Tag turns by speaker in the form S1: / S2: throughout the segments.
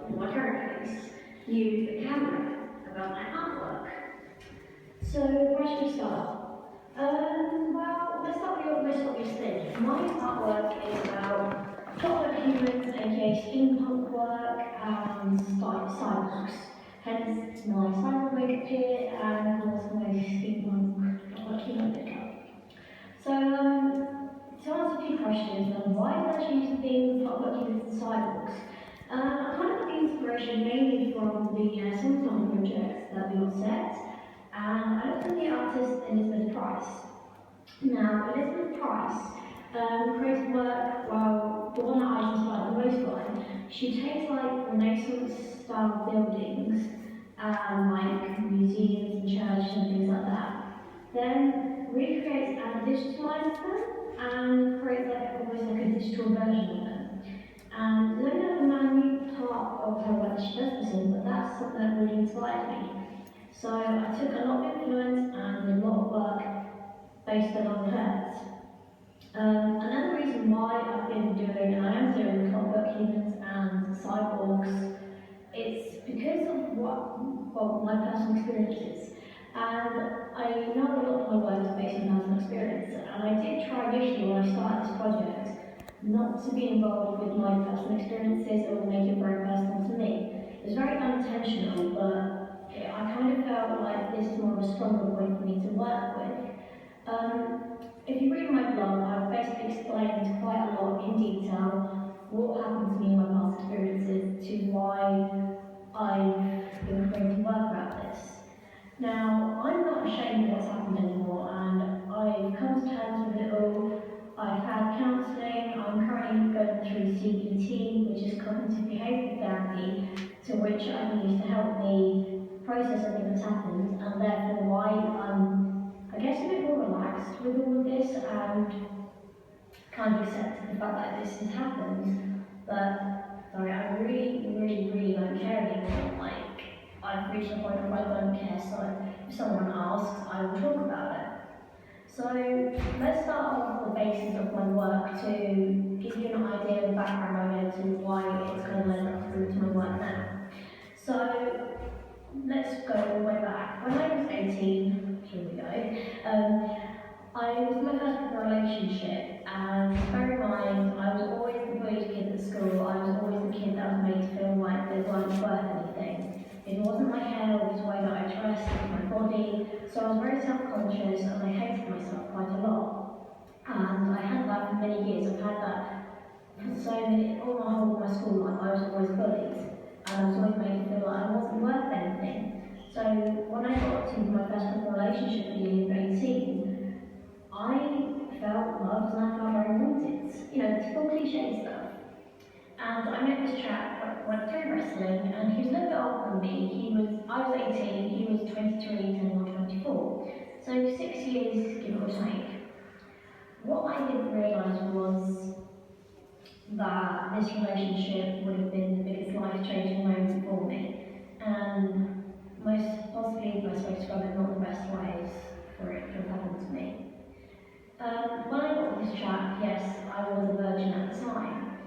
S1: in my current case, use a camera about my artwork. So where should we start? Well, let's start with your most obvious thing. My artwork is about Clockwork Humans, aka steampunk work, and cyborgs. Hence my cyborg makeup here, and also my steampunk Clockwork Human makeup. So, to answer a few questions, why did I choose the theme of Clockwork Humans and Cyborgs? I kind of got the inspiration mainly from the summertime projects that we got set, and I looked at the artist Elizabeth Price. Now, Elizabeth Price creates work, well, the one that I inspired the most by. She takes like Renaissance style buildings and like museums and churches and things like that, then recreates and digitalizes them and creates like almost like a digital version of them. And there's only a minute part of her work that she does this in, but that's something that really inspired me. So I took a lot of influence and a lot of work based on hers. Another reason why I've been doing, and I am doing Clockwork Humans and Cyborgs, it's because of my personal experiences. And I know a lot of my work is based on personal experience, and I did try initially when I started this project not to be involved with my personal experiences or make it very personal to me. It was very unintentional, but I kind of felt like this is more of a stronger point for me to work with. If you read my blog, I've basically explained quite a lot in detail what happened to me in my past experiences to why I've been creating work about this. Now, I'm not ashamed of what's happened anymore, and I've come to terms with it all. I've had counselling, I'm currently going through CBT, which is cognitive behavioural therapy, to which I can use to help me process everything that's happened, and therefore why I'm I guess a bit more relaxed with all of this and kind of accepted the fact that this has happened. But sorry, I really don't care anymore. Like, I've reached a point where I don't care, so if someone asks, I will talk about it. So let's start off with the basis of my work to give you an idea of the background I to why it's going to lend up through to my work now. So let's go all the way back. When I was 18, here we go, I was in my first proper relationship, and bear in mind, I was always the bullied kid at school. I was always the kid that was made to feel like they weren't worth anything. It wasn't my hair, it was the way that I dressed, it was my body, so I was very self-conscious and I hated myself quite a lot. And I had that for many years. I've had that for so many, all my school life. I was always bullied, and I was always made to feel like I wasn't worth anything. So when I got into my first proper relationship at the age of 18, I felt loved and I felt very wanted. You know, the typical cliche stuff. And I met this chap that went through wrestling, and he was a little bit older than me. I was 18, he was 23, turning on 24. So 6 years, give or take. What I didn't realise was that this relationship would have been the biggest life-changing moment for me. And most possibly, the best way to describe it, not the best ways for it to have happened to me. When I got with this chap, yes, I was a virgin at the time.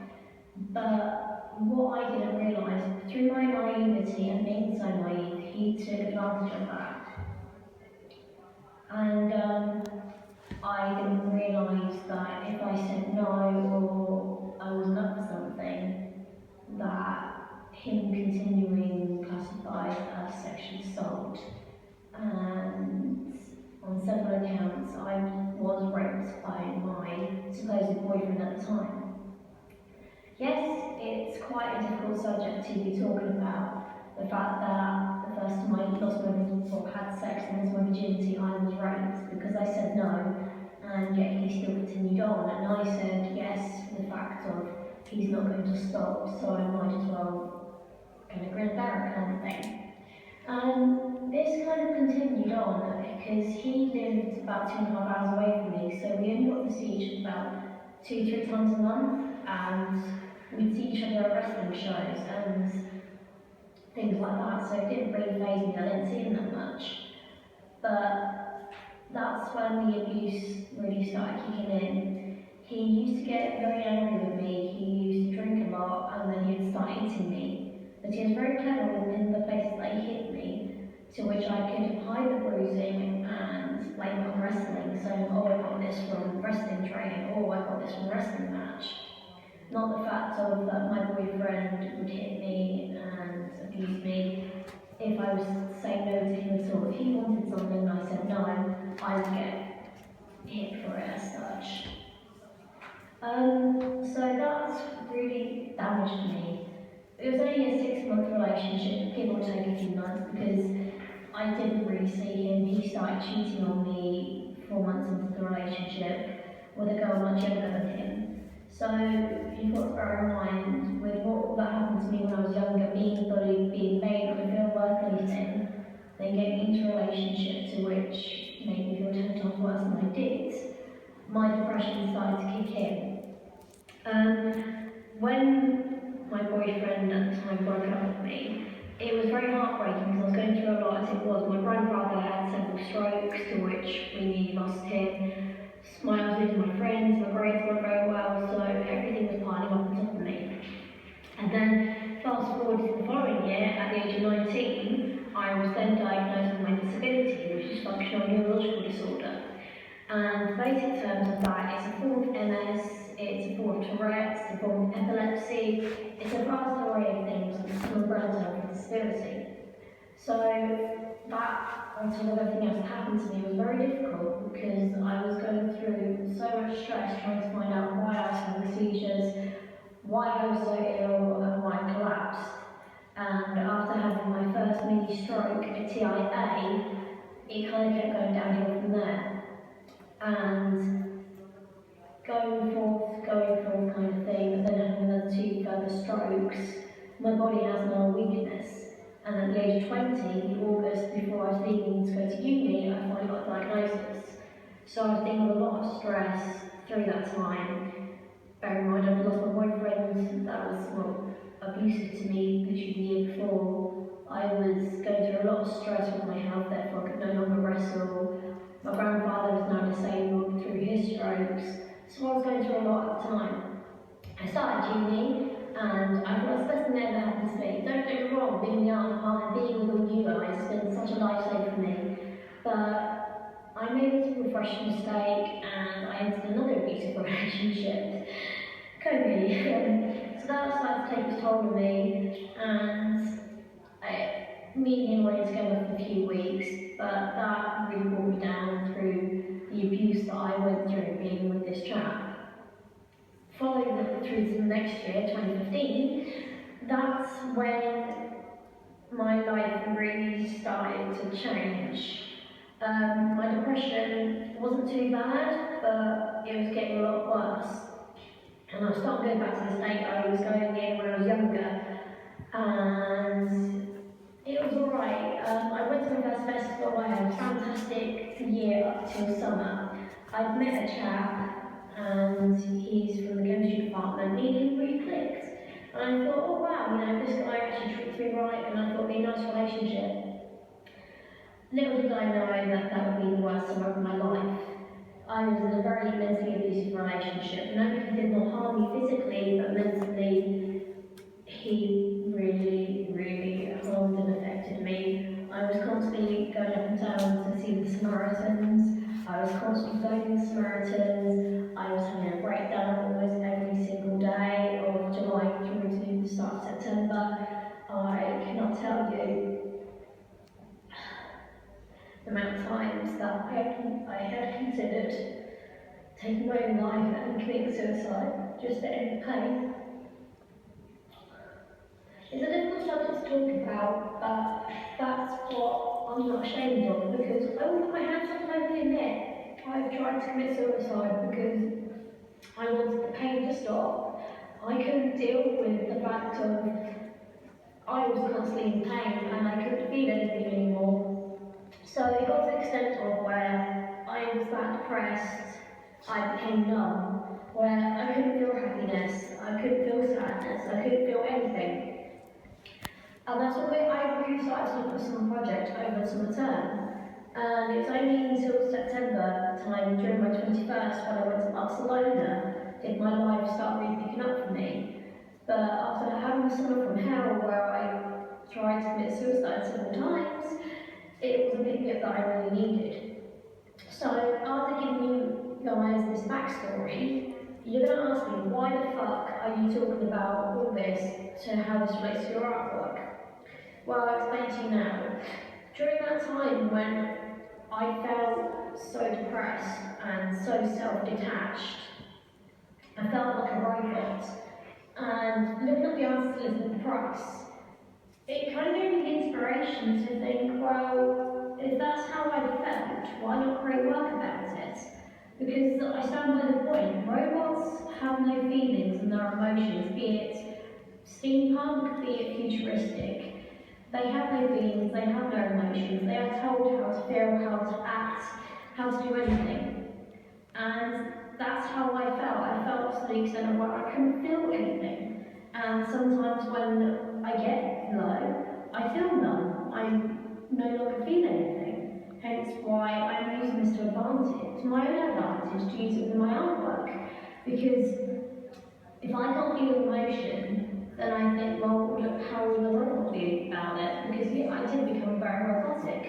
S1: But what I didn't realise, through my naivety and being so naive, he took advantage of that. And I didn't realise that if I said no or I wasn't up for something, that him continuing classified as sexual assault. And on several accounts, I was raped by my supposed boyfriend at the time. Yes, it's quite a difficult subject to be talking about. The fact that the first time I lost my virginity or had sex and lost my virginity, I was raped because I said no, and yet he still continued on. And I said yes for the fact of he's not going to stop, so I might as well kind of grin and bear it kind of thing. And this kind of continued on because he lived about 2.5 hours away from me, so we only got to see each other about 2-3 times a month, and we'd see each other at wrestling shows and things like that, so it didn't really faze me. I didn't see him that much. But that's when the abuse really started kicking in. He used to get very angry with me, he used to drink a lot, and then he'd start hitting me. But was very clever in the places that he hit me, to which I could hide the bruising and blame it on wrestling, saying, oh, I got this from wrestling training, oh, I got this from a wrestling match. Not the fact of that my boyfriend would hit me and abuse me if I was saying no to him at all. If he wanted something and I said no, I would get hit for it as such. So that's really damaged me. It was only a 6-month relationship, give or take a few months, because I didn't really see him. He started cheating on me 4 months into the relationship with a girl much younger than him. So you've got to bear in mind, with what that happened to me when I was younger, being bullied, being made not feel worth anything, then getting into a relationship to which made me feel 10 times worse than I did, my depression started to kick in. When my boyfriend at the time broke up with me, it was very heartbreaking because I was going through a lot as it was. My grandfather had several strokes, to which we nearly lost him. I was losing my friends, my grades weren't very well, so everything was piling up on top of me. And then fast forward to the following year, at the age of 19, I was then diagnosed with my disability, which is functional neurological disorder. And the basic terms of that is a form of MS, it's a form of Tourette's, it's a form of epilepsy, it's a vast array of things, and it's an umbrella term for disability. So that, on top of everything else that happened to me, was very difficult because I was going through so much stress trying to find out why I was having seizures, why I was so ill, and why I collapsed. And after having my first mini stroke, a TIA, it kind of kept going downhill from there. And going forth kind of thing, but then having another 2 further strokes, my body has now a weakness. And at the age of 20, August, before I was leaving to go to uni, I finally got a diagnosis. So I was dealing with a lot of stress through that time. Bear in mind, I've lost my boyfriend that was abusive to me literally the year before. I was going through a lot of stress with my health, therefore I could no longer wrestle. My grandfather was now disabled through his strokes, so I was going through a lot at the time. I started uni, and I thought it's the best thing that ever happened to me. Don't get me wrong, being in the art department, being with all you guys has been such a lifesaver for me. But I made this fresh mistake, and I entered another abusive relationship. So that started to take its toll on me, and me and him went together for a few weeks, but that really brought me down through the abuse that I went through being with this chap. Following that through to the next year, 2015, that's when my life really started to change. My depression wasn't too bad, but it was getting a lot worse. And I started going back to the state I was going in when I was younger, and it was alright. I went to my first festival, I had a fantastic year up till summer. I'd met a chap, and he's from the chemistry department, me and him really clicked. And I thought, oh wow, this guy actually treats me right, and I thought it'd be a nice relationship. Little did I know that that would be the worst summer of my life. I was in a very mentally abusive relationship. No, he did not harm me physically, but mentally, he really, really harmed and affected me. I was constantly going up and down to see the Samaritans. I was constantly begging the Samaritans. I was having a breakdown almost every single day of July through to the start of September. I cannot tell you the amount of times that I had considered taking my own life and committing suicide just to end the pain. It's a difficult subject to talk about, but that's what I'm not ashamed of, because I will put my hands up and I will admit I've tried to commit suicide because I wanted the pain to stop. I couldn't deal with the fact of I was constantly in pain and I couldn't feel anything anymore. So it got to the extent of where I was that depressed, I became numb, where I couldn't feel happiness, I couldn't feel sadness, I couldn't feel anything. And that's when I really started to look at some project over summer term. And it was only until September time, during my 21st, when I went to Barcelona, did my life start really picking up for me. But after having a summer from hell, where I tried to commit suicide several times, it was a big bit that I really needed. So after giving you guys this backstory, you're going to ask me, why the fuck are you talking about all this to how this relates to your artwork? Well, I'll explain to you now. During that time when I felt so depressed and so self-detached, I felt like a robot. And looking at the artist Elizabeth Price, it kind of gave me the inspiration to think, well, if that's how I felt, why not create work about it? Because I stand by the point, robots have no feelings and no emotions, be it steampunk, be it futuristic. They have no feelings, they have no emotions, they are told how to feel, how to act, how to do anything. And that's how I felt. I felt to the extent of where I couldn't feel anything. And sometimes when I get low, I feel numb. I no longer feel anything. Hence why I'm using this to advantage, my own advantage, to use it in my artwork. Because if I can't feel emotion, then I think, well, look, how will the robot feel about it? Because yeah, I did become very robotic.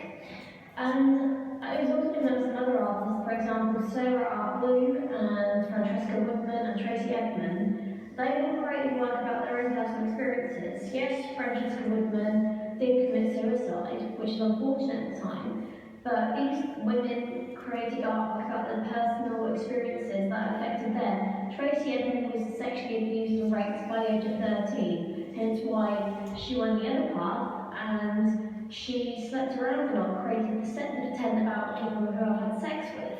S1: And I was also noticed another artist, for example, Sarah R. Blue and Francesca Woodman and Tracy Edmond. They all created work about their own personal experiences. Yes, Francesca Woodman did commit suicide, which is unfortunate at the time, but these women created artwork about their personal experiences that affected them. Tracy Edmond was sexually abused and raped by the age of 13, hence why she went the other path, and she slept around a lot, creating deceptive pretend about people who I've had sex with.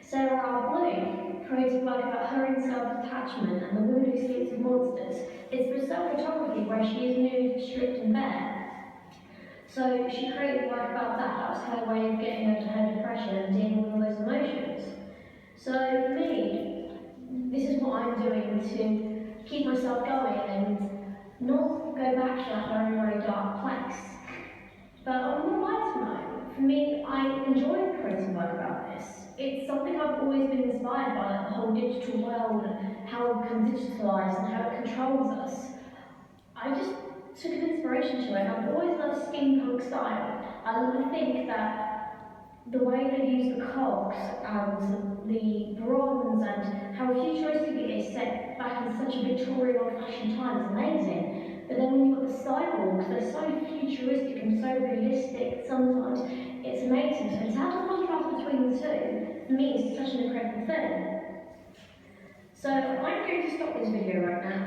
S1: Sarah R. Blue created work about her own self-attachment and the woman who sleeps with monsters. It's for self-photography where she is nude, stripped and bare. So she created work about that. That was her way of getting over her depression and dealing with all those emotions. So for me, this is what I'm doing to keep myself going and not go back to that very, very dark place. But on a more lighter note, for me, I enjoy creating work about this. It's something I've always been inspired by, like the whole digital world and how it can digitalise and how it controls us. I just took an inspiration to it, and I've always loved steampunk style. I think that the way they use the cogs and the bronze and how futuristic it is set back in such a Victorian old-fashioned time is amazing. But then when you've got the cyborgs, they're so futuristic and so realistic, sometimes it's amazing. So to have a contrast between the two, for me, is such an incredible thing. So I'm going to stop this video right now,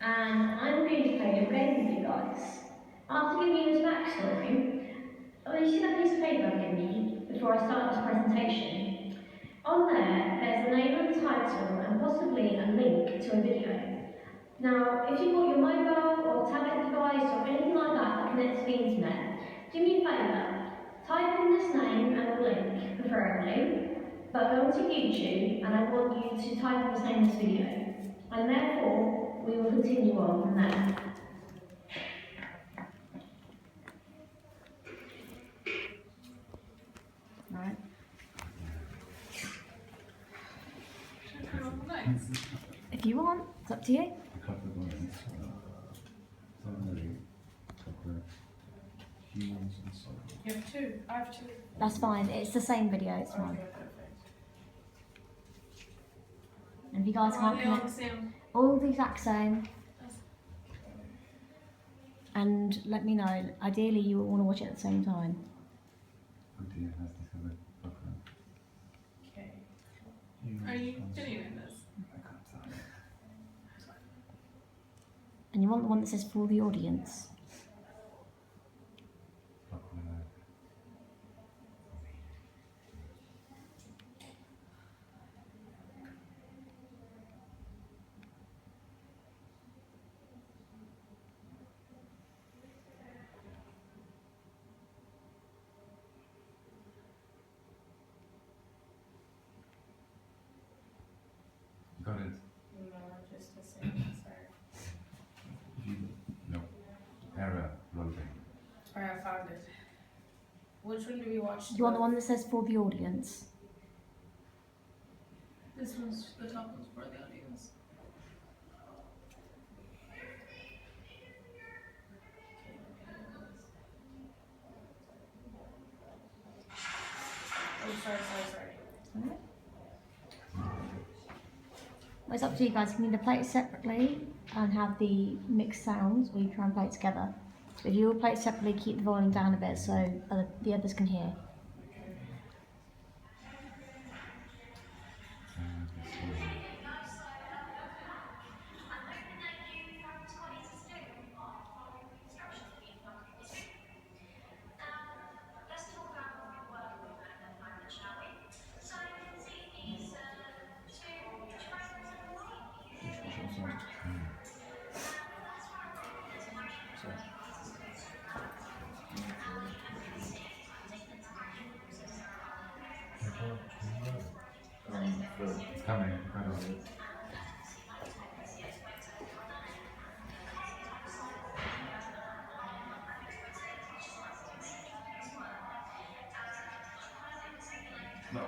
S1: and I'm going to play a game with you guys. After giving you this backstory, you see that piece of paper I've given you before I start this presentation? On there, there's the name and the title and possibly a link to a video. Now, if you've got your mobile or tablet device or anything like that that connects to the internet, do me a favour, type in this name and a link, preferably, but go onto YouTube and I want you to type in this name of this video. And therefore, we will continue on from there. Right. If you want, it's up to you.
S2: Clockwork Humans And Cyborgs.
S3: You have two. I have two.
S1: That's fine. It's the same video. It's fine.
S3: Okay, perfect.
S1: And if you guys can't
S3: Are they all the
S1: connect,
S3: same?
S1: all the exact same. And let me know. Ideally, you will want to watch it at the same time.
S2: Oh dear, has this have a background?
S3: Okay.
S2: Humans
S3: Are you
S2: and
S3: fitting in
S2: Cyborgs.
S3: this?
S2: I can't tell.
S1: And you want the one that says for the audience.
S2: Clockwork. Got it.
S3: No, just a second. Sorry.
S2: No. Error loading.
S3: Alright, I found it. Which one do we watch?
S1: You want the one that says for the audience.
S3: This one's the top one's for the audience. Okay,
S1: It's up to you guys. You can either play it separately and have the mixed sounds, or you try and play it together. If you all play it separately, keep the volume down a bit so the others can hear.
S2: This one. It's coming. Quite a lot. No.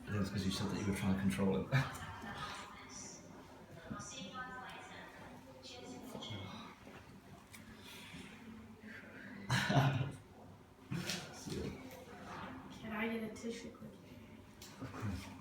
S4: It was because you said that you were trying to control it.
S3: Can I get a tissue quick?
S2: Of course.